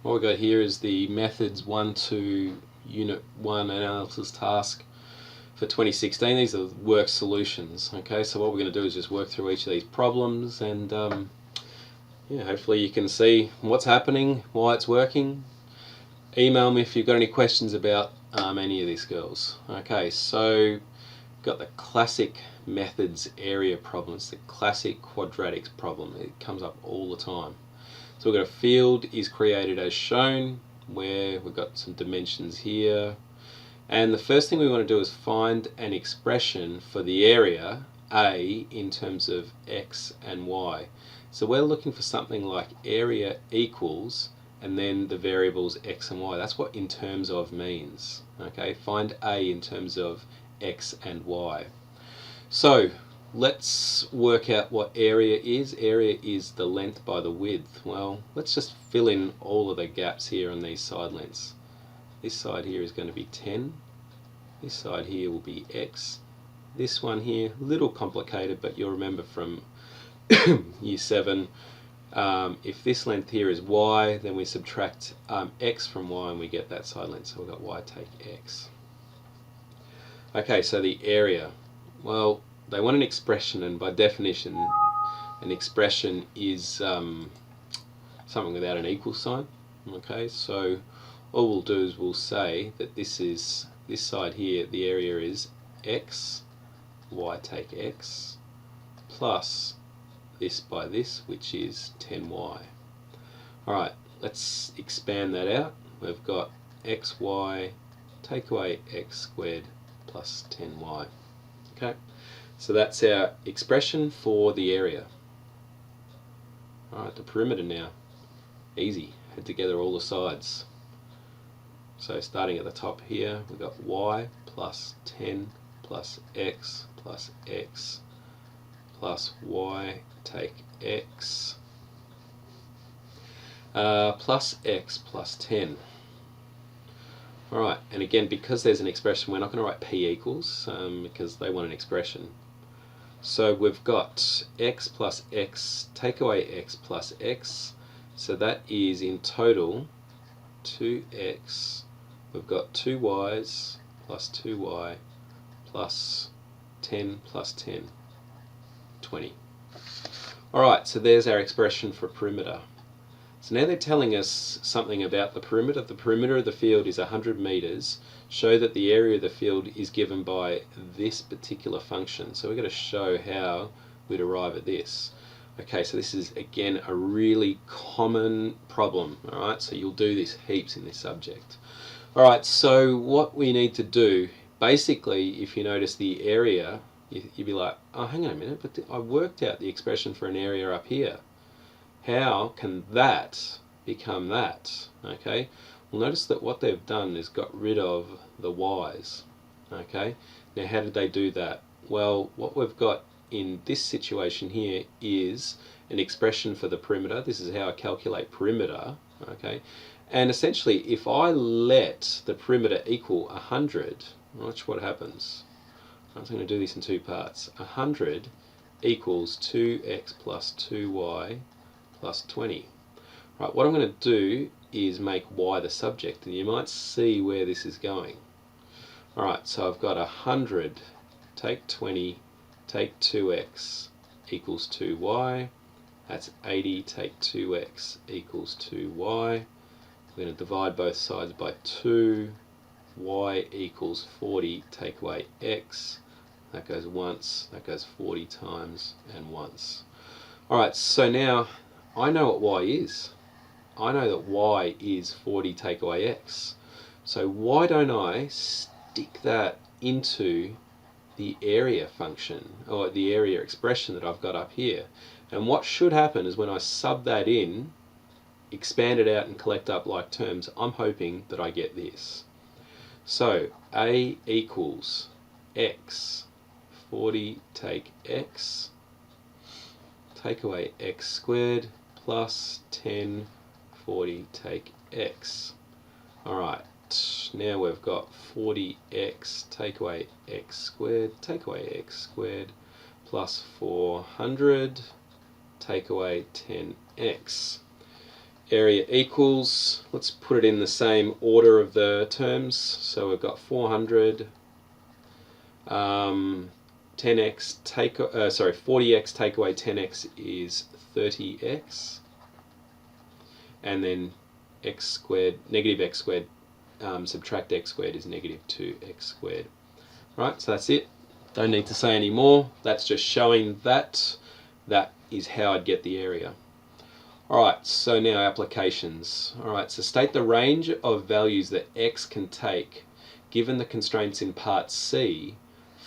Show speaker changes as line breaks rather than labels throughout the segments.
What we've got here is the methods 1 to Unit 1 analysis task for 2016. These are work solutions. Okay, so what we're going to do is just work through each of these problems and yeah, hopefully you can see what's happening, why it's working. Email me if you've got any questions about any of these girls. Okay, so got the classic methods area problems, the classic quadratics problem. It comes up all the time. So we've got a field is created as shown, where we've got some dimensions here. And the first thing we want to do is find an expression for the area A in terms of x and y. So we're looking for something like area equals and then the variables x and y. That's what in terms of means. Okay, find A in terms of x and y. So let's work out what area is. Area is the length by the width. Well, let's just fill in all of the gaps here on these side lengths. This side here is going to be 10. This side here will be x. This one here, a little complicated, but you'll remember from year 7, if this length here is y, then we subtract x from y and we get that side length. So we've got y take x. Okay, so the area. Well, they want an expression, and by definition, an expression is something without an equal sign. Okay, so all we'll do is we'll say that this side here, the area is x, y take x, plus this by this, which is 10y. Alright, let's expand that out. We've got xy take away x squared plus 10y. Okay, so that's our expression for the area. Alright, the perimeter now. Easy, add together all the sides. So starting at the top here, we've got y plus 10 plus x plus y take x plus x plus 10. Alright, and again, because there's an expression, we're not going to write p equals because they want an expression. So we've got x plus x, take away x plus x, so that is in total 2x. We've got 2y's plus 2y plus 10 plus 10, 20. Alright, so there's our expression for perimeter. So now they're telling us something about the perimeter. The perimeter of the field is 100 meters. Show that the area of the field is given by this particular function. So we're going to show how we'd arrive at this. Okay, so this is again a really common problem. Alright, so you'll do this heaps in this subject. Alright, so what we need to do, basically, if you notice the area, you'd be like, oh, hang on a minute, but I worked out the expression for an area up here. How can that become that? Okay, well, notice that what they've done is got rid of the y's. Okay, now how did they do that? Well, what we've got in this situation here is an expression for the perimeter. This is how I calculate perimeter. Okay, and essentially if I let the perimeter equal 100, watch what happens. I'm going to do this in two parts. 100 equals 2x plus 2y plus 20. Right, what I'm going to do is make y the subject, and you might see where this is going. Alright, so I've got 100, take 20, take 2x equals 2y. That's 80, take 2x equals 2y. We're going to divide both sides by 2. Y equals 40, take away x. That goes once, that goes 40 times and once. Alright, so now I know what y is. I know that y is 40 take away x. So why don't I stick that into the area function, or the area expression that I've got up here? And what should happen is when I sub that in, expand it out and collect up like terms, I'm hoping that I get this. So a equals x, 40 take x, take away x squared, plus 10, 40 take x. Alright, now we've got 40x, take away x squared, plus 400, take away 10x. area equals, let's put it in the same order of the terms. So we've got 400, 10x 40x take away 10x is 30x, and then x squared, negative x squared, subtract x squared is negative 2x squared. Right, so that's it. Don't need to say any more. That's just showing that that is how I'd get the area. Alright, so now applications. Alright, so state the range of values that x can take given the constraints in part C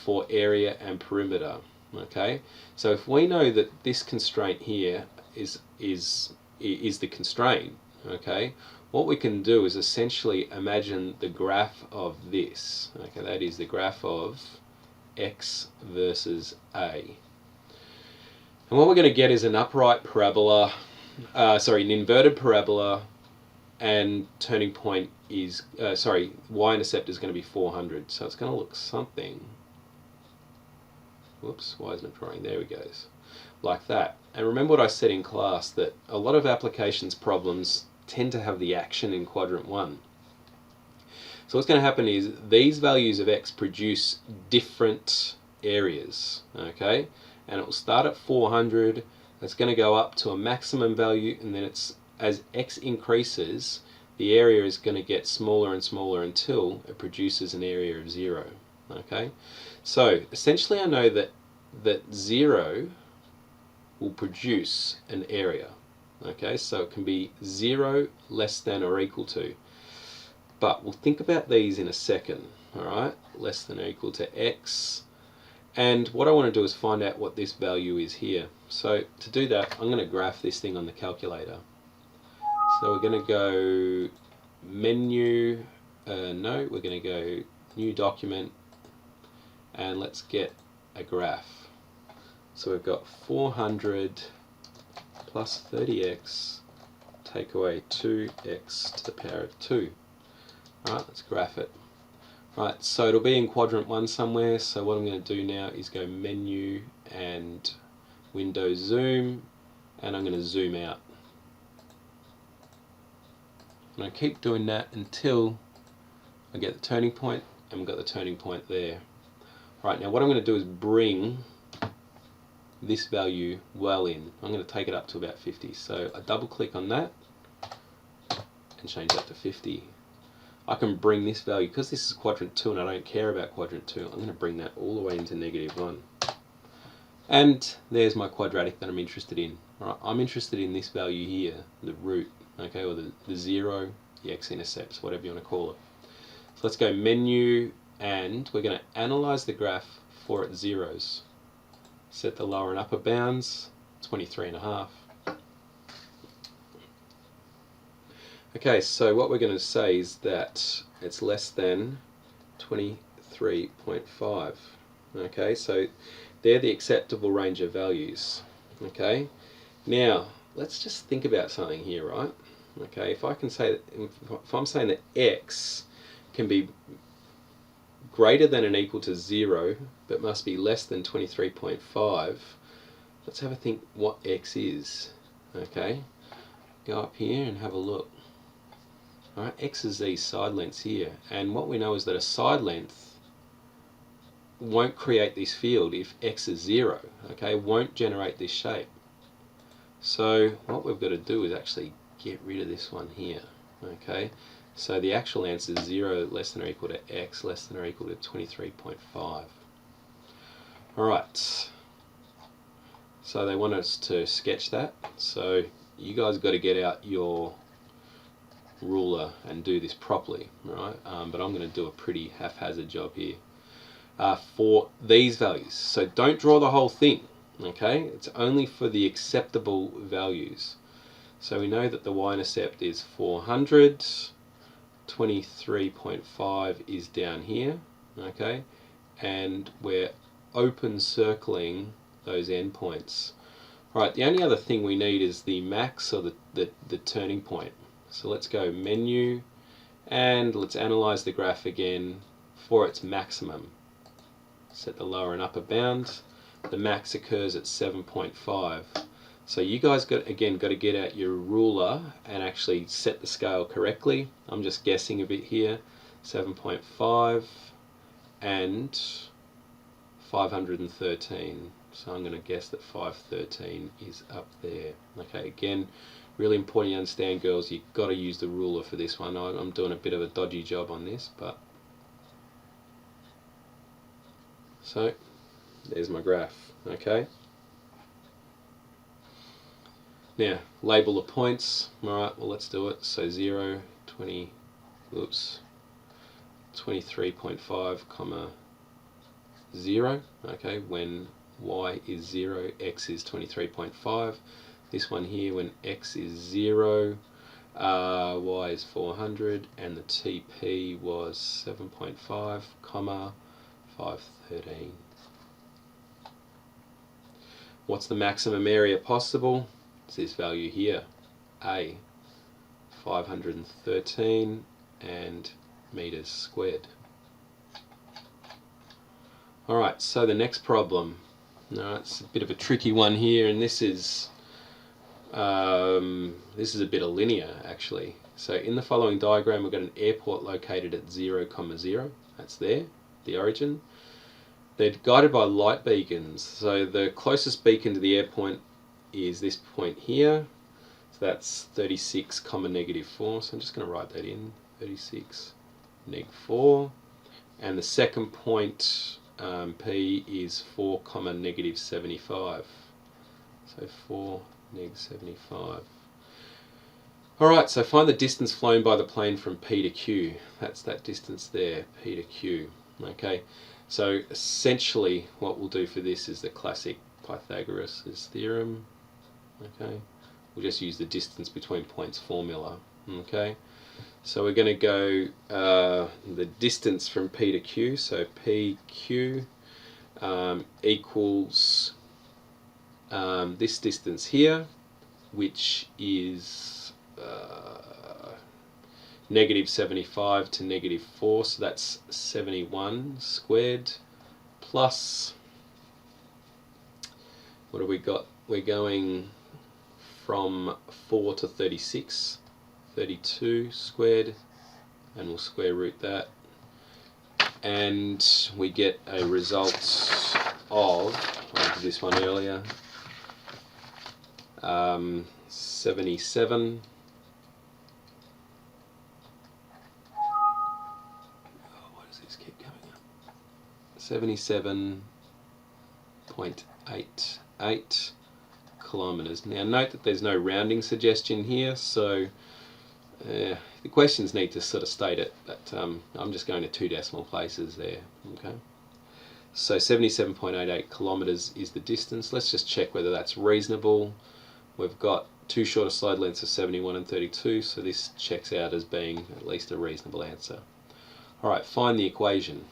for area and perimeter. Okay, so if we know that this constraint here is the constraint, okay, what we can do is essentially imagine the graph of this. Okay, that is the graph of x versus a. And what we're going to get is an upright parabola, an inverted parabola, and turning point is, y-intercept is going to be 400. So it's going to look something, whoops, why isn't it drawing? There we go, like that. And remember what I said in class, that a lot of applications problems tend to have the action in quadrant 1. So what's going to happen is these values of x produce different areas, okay? And it will start at 400, it's going to go up to a maximum value, and then it's, as x increases, the area is going to get smaller and smaller until it produces an area of 0, okay? So essentially I know that 0 will produce an area, okay? So it can be 0 less than or equal to. But we'll think about these in a second, alright? Less than or equal to x. And what I want to do is find out what this value is here. So to do that, I'm going to graph this thing on the calculator. So we're going to go menu, we're going to go new document, and let's get a graph. So we've got 400 plus 30x take away 2x to the power of 2. Alright, let's graph it. Right, so it'll be in quadrant 1 somewhere, so what I'm going to do now is go menu and Windows Zoom, and I'm going to zoom out. And I keep doing that until I get the turning point, and we've got the turning point there. Right, now what I'm going to do is bring this value well in. I'm going to take it up to about 50. So I double click on that and change that to 50. I can bring this value, because this is quadrant 2 and I don't care about quadrant 2, I'm going to bring that all the way into -1. And there's my quadratic that I'm interested in. Right, I'm interested in this value here, the root, okay, or the 0, the x-intercepts, whatever you want to call it. So let's go menu, and we're going to analyze the graph for its zeros. Set the lower and upper bounds, 23.5. Okay, so what we're going to say is that it's less than 23.5. Okay, so they're the acceptable range of values. Okay, now let's just think about something here, right? Okay, if I can say that, if I'm saying that x can be greater than and equal to 0, but must be less than 23.5, let's have a think what x is. Okay, go up here and have a look. Alright, x is these side lengths here, and what we know is that a side length won't create this field if x is 0, okay, won't generate this shape. So what we've got to do is actually get rid of this one here, okay. So the actual answer is 0 less than or equal to x less than or equal to 23.5. Alright, so they want us to sketch that, so you guys got to get out your ruler and do this properly, right? But I'm going to do a pretty haphazard job here for these values. So don't draw the whole thing, okay? It's only for the acceptable values. So we know that the y-intercept is 400, 23.5 is down here, okay? And we're open circling those endpoints. Right, the only other thing we need is the max, or the turning point. So let's go menu, and let's analyze the graph again for its maximum. Set the lower and upper bound. The max occurs at 7.5. So you guys got to get out your ruler and actually set the scale correctly. I'm just guessing a bit here. 7.5 and 513. So I'm going to guess that 513 is up there. Okay, again, really important you understand, girls, you've got to use the ruler for this one. I'm doing a bit of a dodgy job on this, but so there's my graph. Okay. Now, label the points. Alright, well let's do it. So 0, 20, oops, 23.5, comma 0. Okay, when y is 0, x is 23.5. This one here, when x is 0, y is 400, and the TP was 7.5, comma 513. What's the maximum area possible? It's this value here, A, 513 and meters squared. Alright, so the next problem. Now, it's a bit of a tricky one here, and this is a bit of linear actually. So in the following diagram, we've got an airport located at 0, 0. That's there, the origin. They're guided by light beacons. So the closest beacon to the airport is this point here. So that's 36, -4. So I'm just going to write that in, 36, -4. And the second point, P, is 4, -75. So 4, -75. Alright, so find the distance flown by the plane from P to Q. That's that distance there, P to Q. Okay, so essentially what we'll do for this is the classic Pythagoras' theorem. Okay, we'll just use the distance between points formula. Okay, so we're going to go the distance from P to Q, so PQ equals this distance here, which is -75 to -4, so that's 71 squared, plus, what have we got? We're going from 4 to 36, 32 squared, and we'll square root that, and we get a result of, I did this one earlier, 77. Why does this keep coming up? 77.88 kilometers. Now note that there's no rounding suggestion here, so the questions need to sort of state it, but I'm just going to 2 decimal places there. Okay, so 77.88 kilometers is the distance. Let's just check whether that's reasonable. We've got 2 shorter slide lengths of 71 and 32, so this checks out as being at least a reasonable answer. Alright, find the equation.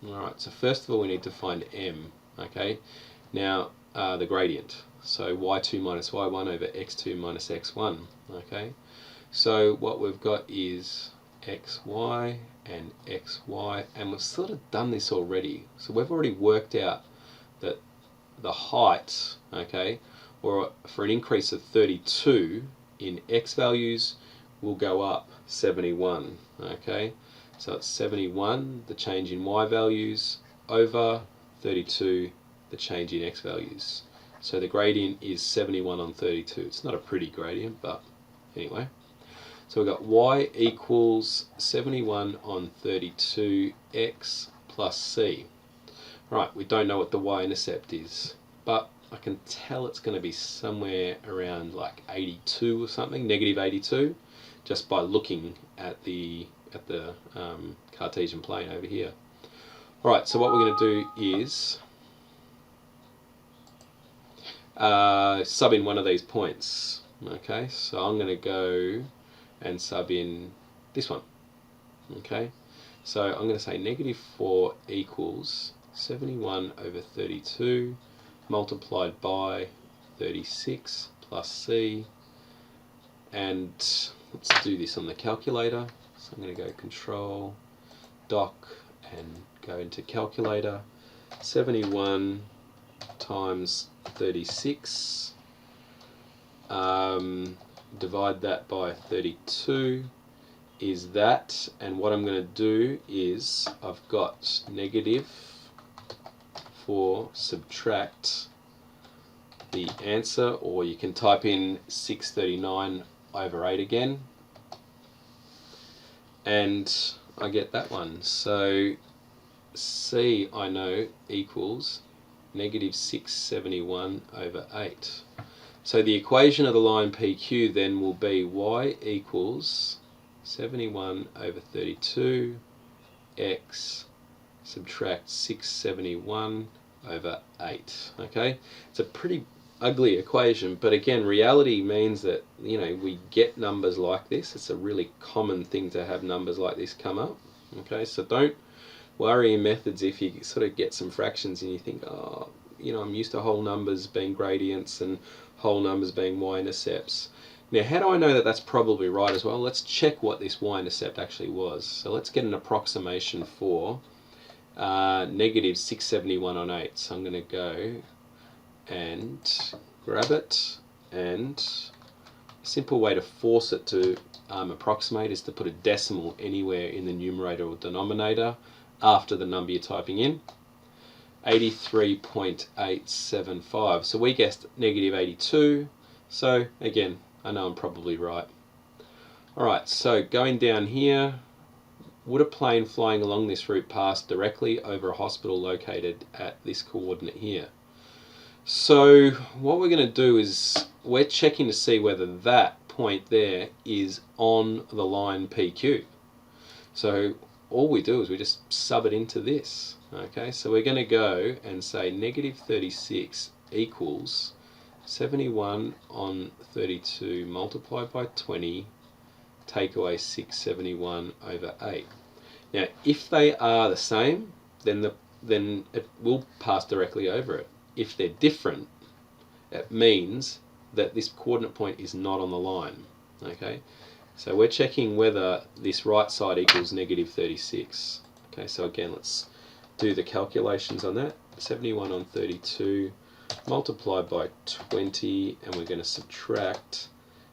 Alright, so first of all we need to find m. Okay, now the gradient. So y2 minus y1 over x2 minus x1. Okay, so what we've got is xy and xy, and we've sort of done this already. So we've already worked out that the height, okay, or for an increase of 32 in x values, will go up 71. Okay, so it's 71, the change in y values, over 32, the change in x values. So the gradient is 71 on 32. It's not a pretty gradient, but anyway. So we've got y equals 71 on 32 x plus c. Right, we don't know what the y-intercept is, but I can tell it's going to be somewhere around like 82 or something, -82, just by looking at the Cartesian plane over here. Alright, so what we're going to do is sub in one of these points. Okay, so I'm going to go and sub in this one. Okay, so I'm going to say -4 equals 71 over 32 multiplied by 36 plus c, and let's do this on the calculator. So I'm going to go Control, Doc, and go into calculator. 71 times 36 divide that by 32 is that, and what I'm going to do is I've got negative for subtract the answer, or you can type in 639 over 8 again, and I get that one. So C, I know, equals negative 671 over 8. So the equation of the line PQ then will be y equals 71 over 32 x subtract 671 over 8. Okay, it's a pretty ugly equation, but again, reality means that, you know, we get numbers like this. It's a really common thing to have numbers like this come up. Okay, so don't worry in methods if you sort of get some fractions and you think, oh, you know, I'm used to whole numbers being gradients and whole numbers being y-intercepts. Now, how do I know that that's probably right as well? Let's check what this y-intercept actually was. So let's get an approximation for negative 671 on 8. So I'm going to go and grab it, and a simple way to force it to approximate is to put a decimal anywhere in the numerator or denominator after the number you're typing in. 83.875. So we guessed negative 82. So again, I know I'm probably right. Alright, so going down here, would a plane flying along this route pass directly over a hospital located at this coordinate here? So what we're going to do is we're checking to see whether that point there is on the line PQ. So all we do is we just sub it into this. Okay, so we're going to go and say negative 36 equals 71 on 32 multiplied by 20, take away 671 over 8. Now, if they are the same, then it will pass directly over it. If they're different, it means that this coordinate point is not on the line. Okay, so we're checking whether this right side equals negative 36. Okay, so again, let's do the calculations on that. 71 on 32 multiplied by 20, and we're going to subtract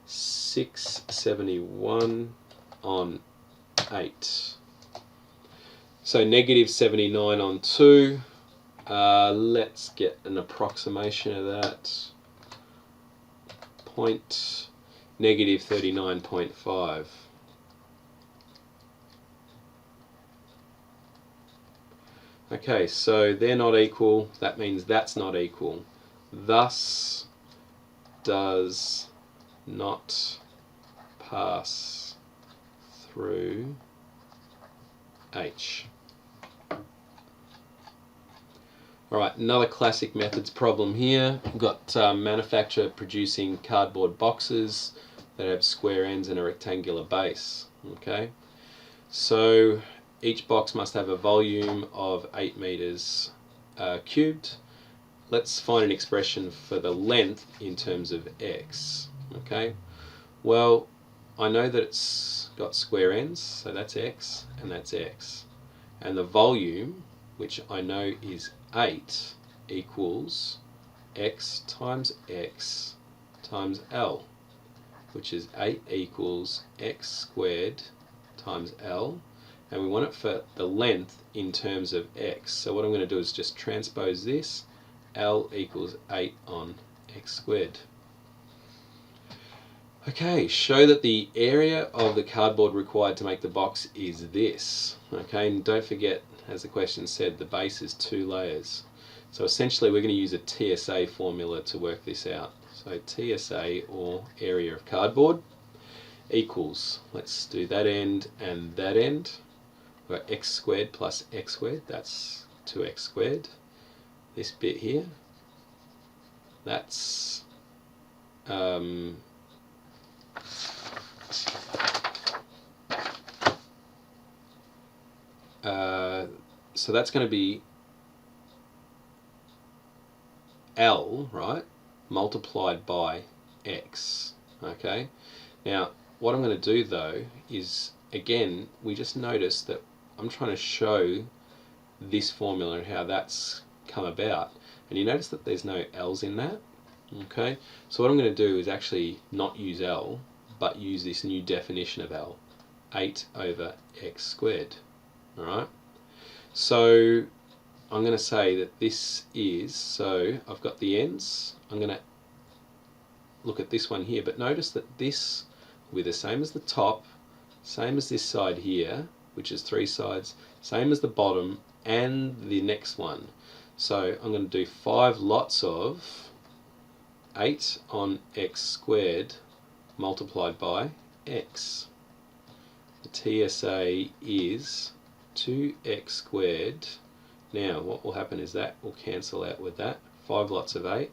671 on 8. So negative 79 on 2. Let's get an approximation of that. Negative 39.5. Okay, so they're not equal. That means that's not equal. Thus does not pass through H. Alright, another classic methods problem here. We've got manufacturer producing cardboard boxes that have square ends and a rectangular base. Okay, so each box must have a volume of 8 meters cubed. Let's find an expression for the length in terms of x. Okay, well, I know that it's got square ends, so that's x and that's x. And the volume, which I know is 8, equals x times L, which is 8 equals x squared times L, and we want it for the length in terms of x. So what I'm going to do is just transpose this. L equals 8 on x squared. Okay, show that the area of the cardboard required to make the box is this. Okay, and don't forget, as the question said, the base is 2 layers. So essentially we're going to use a TSA formula to work this out. So TSA, or area of cardboard, equals, let's do that end and that end. We've got x squared plus x squared, that's 2x squared. This bit here, that's so that's going to be L, right, multiplied by x. Okay, now what I'm going to do though is, again, we just notice that I'm trying to show this formula and how that's come about, and you notice that there's no L's in that. Okay, so what I'm going to do is actually not use L, but use this new definition of L, 8 over x squared. Alright, so I'm going to say that this is, so I've got the ends, I'm going to look at this one here, but notice that this will be the same as the top, same as this side here, which is 3 sides, same as the bottom and the next one. So I'm going to do 5 lots of 8 on x squared multiplied by x. The TSA is 2x squared. Now what will happen is that will cancel out with that. 5 lots of 8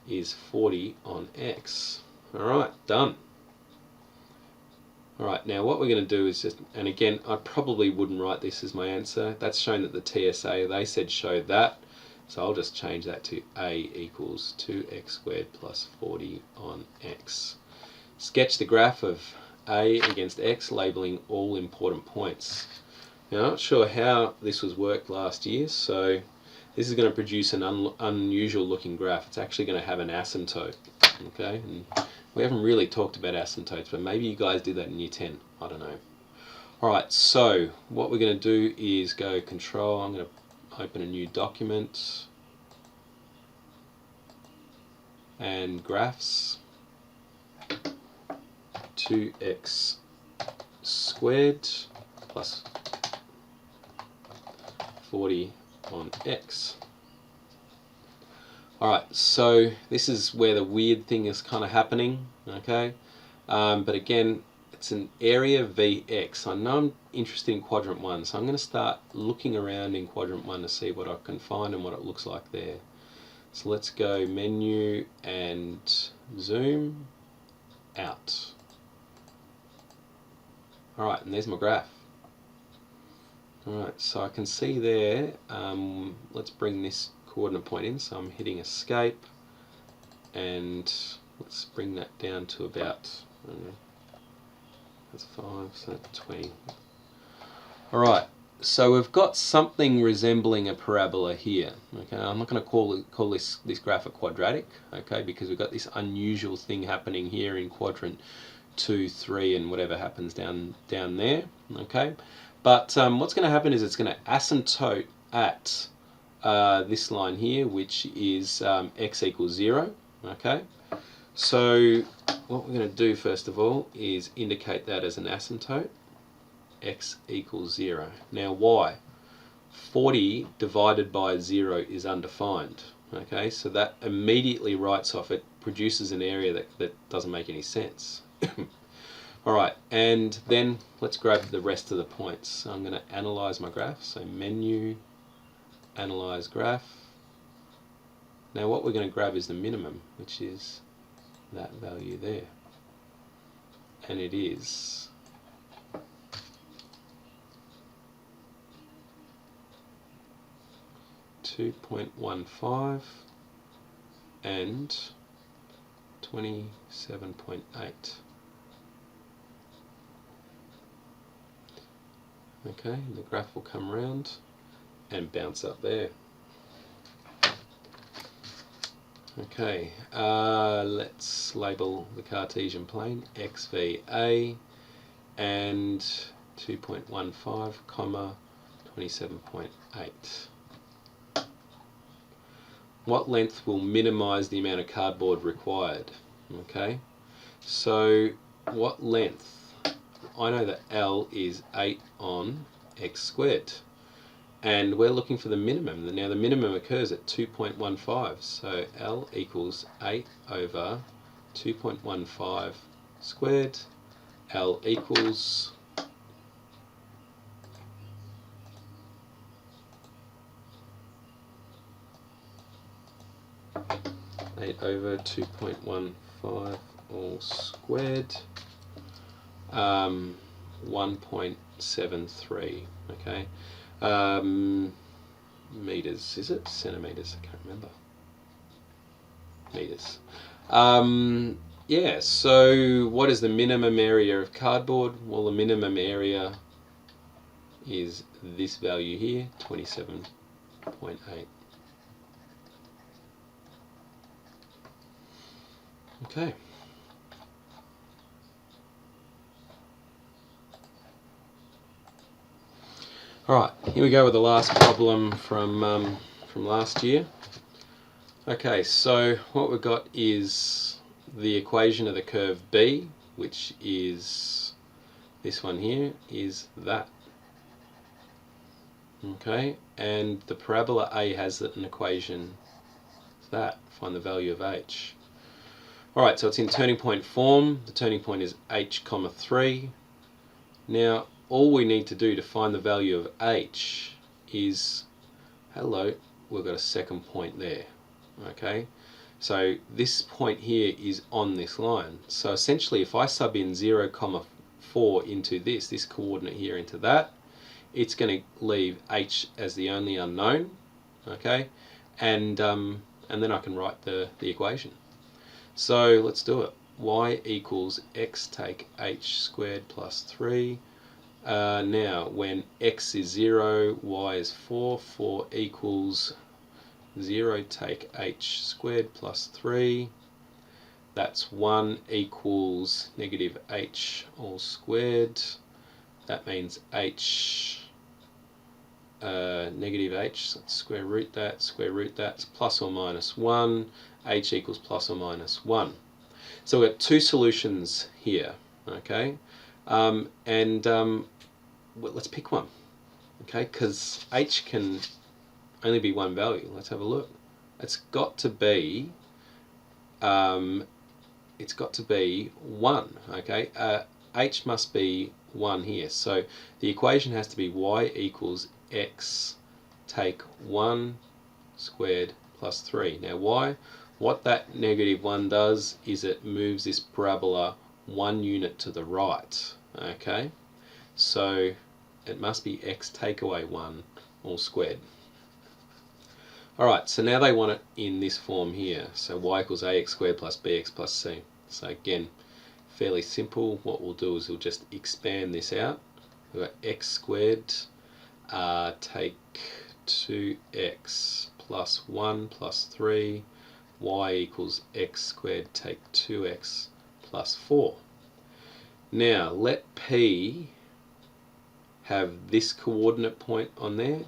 is 40 on x. Alright, done. Alright, now what we're going to do is just, and again, I probably wouldn't write this as my answer. That's shown that the TSA, they said show that. So I'll just change that to A equals 2x squared plus 40 on x. Sketch the graph of A against x, labelling all important points. Now I'm not sure how this was worked last year, so this is going to produce an unusual looking graph. It's actually going to have an asymptote. Okay, and we haven't really talked about asymptotes, but maybe you guys did that in year 10. I don't know. Alright, so what we're going to do is go control, I'm going to open a new document and graphs, 2x squared plus 40 on x. Alright, so this is where the weird thing is kind of happening, okay? But again, it's an area Vx. I know I'm interested in quadrant 1, so I'm going to start looking around in quadrant 1 to see what I can find and what it looks like there. So let's go menu and zoom out. Alright, and there's my graph. Alright, so I can see there, let's bring this coordinate point in, so I'm hitting escape, and let's bring that down to about, I don't know, that's 5, so 20. Alright, so we've got something resembling a parabola here. Okay, I'm not going to call this graph a quadratic, okay, because we've got this unusual thing happening here in quadrant 2, 3, and whatever happens down there, okay. But what's going to happen is it's going to asymptote at this line here, which is x equals 0, okay. So what we're going to do first of all is indicate that as an asymptote, x equals 0. Now why? 40 divided by 0 is undefined, okay, so that immediately writes off, it produces an area that doesn't make any sense. Alright, and then let's grab the rest of the points. So I'm going to analyze my graph, so menu, analyze graph. Now what we're going to grab is the minimum, which is that value there, and it is 2.15 and 27.8. Okay, and the graph will come around and bounce up there. Okay, let's label the Cartesian plane XVA and 2.15, comma 27.8. What length will minimize the amount of cardboard required? Okay, so what length? I know that L is 8 on x squared, and we're looking for the minimum. Now the minimum occurs at 2.15, so L equals 8 over 2.15 squared. L equals 8 over 2.15 all squared, 1.73, okay. Meters, is it? Centimeters, I can't remember. Meters. Yeah, so what is the minimum area of cardboard? Well, the minimum area is this value here, 27.8. Okay. Alright, here we go with the last problem from last year. Okay, so what we've got is the equation of the curve B, which is this one here, is that. Okay, and the parabola A has an equation that. Find the value of h. Alright, so it's in turning point form. The turning point is h, 3. Now, all we need to do to find the value of h is, hello, we've got a second point there. Okay, so this point here is on this line. So essentially, if I sub in 0, 4 into this coordinate here into that, it's going to leave h as the only unknown. Okay, and then I can write the equation. So let's do it. Y equals x take h squared plus 3. Now, when x is 0, y is 4. 4 equals 0 take h squared plus 3. That's 1 equals negative h all squared. That means h, negative h, let's square root that's plus or minus 1. H equals plus or minus 1. So we've got two solutions here, okay? Let's pick one, okay? Because h can only be one value. Let's have a look. It's got to be 1, okay? H must be 1 here. So the equation has to be y equals x take 1 squared plus 3. Now what that negative 1 does is it moves this parabola 1 unit to the right, okay? So it must be x take away 1 all squared. Alright, so now they want it in this form here. So y equals ax squared plus bx plus c. So again, fairly simple. What we'll do is we'll just expand this out. We've got x squared take 2x plus 1 plus 3. Y equals x squared take 2x plus 4. Now let P have this coordinate point on there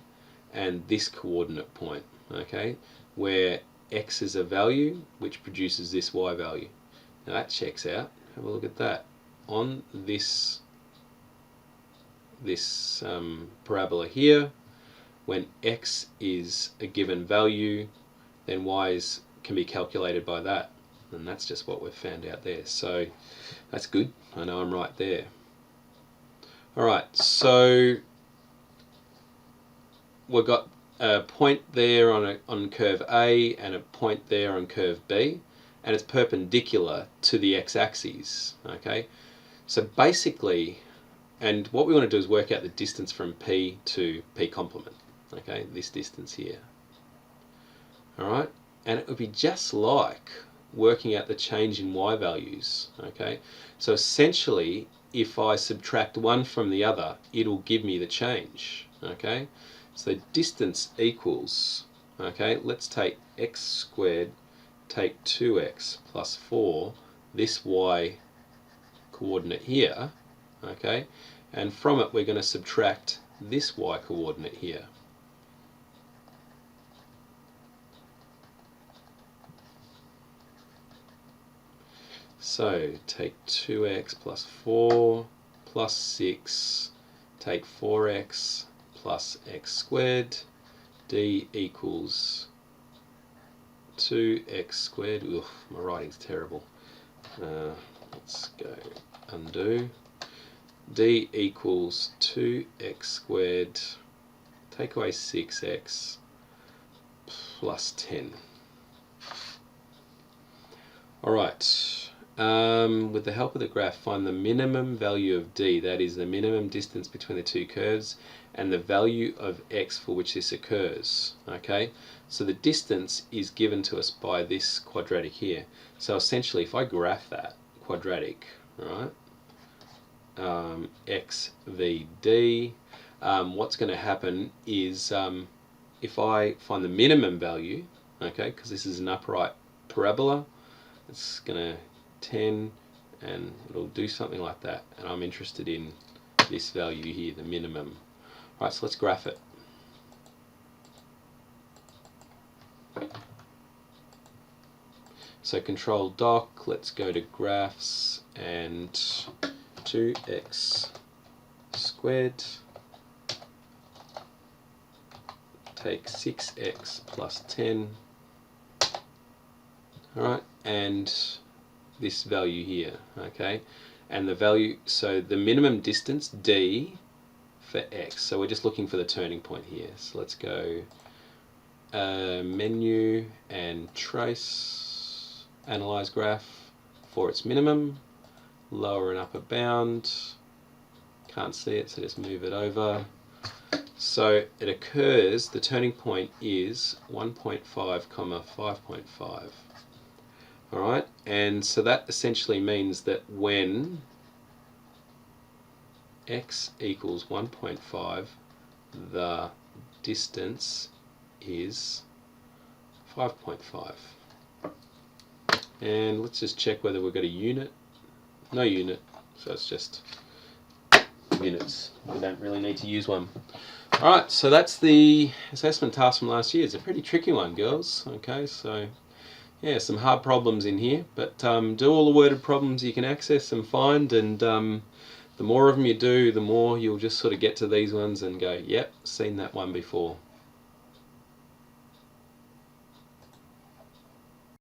and this coordinate point, okay, where x is a value which produces this y value. Now that checks out. Have a look at that. On this parabola here, when x is a given value, then y can be calculated by that, and that's just what we've found out there. So that's good. I know I'm right there. Alright, so we've got a point there on curve A and a point there on curve B, and it's perpendicular to the x-axis. Okay, so basically, and what we want to do is work out the distance from P to P complement. Okay, this distance here. Alright, and it would be just like working out the change in y values. Okay, so essentially, if I subtract one from the other, it'll give me the change. Okay, so distance equals, okay, let's take x squared, take 2x plus 4, this y coordinate here, okay, and from it we're going to subtract this y coordinate here. So take 2x plus 4 plus 6, take 4x plus x squared, d equals 2x squared. Ugh, my writing's terrible. Let's go undo. D equals 2x squared, take away 6x plus 10. Alright, with the help of the graph, find the minimum value of d, that is the minimum distance between the two curves, and the value of x for which this occurs. Okay, so the distance is given to us by this quadratic here. So essentially, if I graph that quadratic, right, x v d, what's going to happen is if I find the minimum value, okay, because this is an upright parabola, it's gonna 10, and it'll do something like that, and I'm interested in this value here, the minimum. Right, so let's graph it. So control doc, let's go to graphs, and 2x squared, take 6x plus 10, alright, and this value here, okay, and the value, so the minimum distance d for x, so we're just looking for the turning point here, so let's go menu and trace, analyze graph for its minimum, lower and upper bound, can't see it so just move it over. So it occurs, the turning point is 1.5, 5.5. Alright, and so that essentially means that when x equals 1.5, the distance is 5.5. And let's just check whether we've got a unit. No unit, so it's just units. We don't really need to use one. Alright, so that's the assessment task from last year. It's a pretty tricky one, girls. Okay, so yeah, some hard problems in here, but do all the worded problems you can access and find, and the more of them you do, the more you'll just sort of get to these ones and go, yep, seen that one before.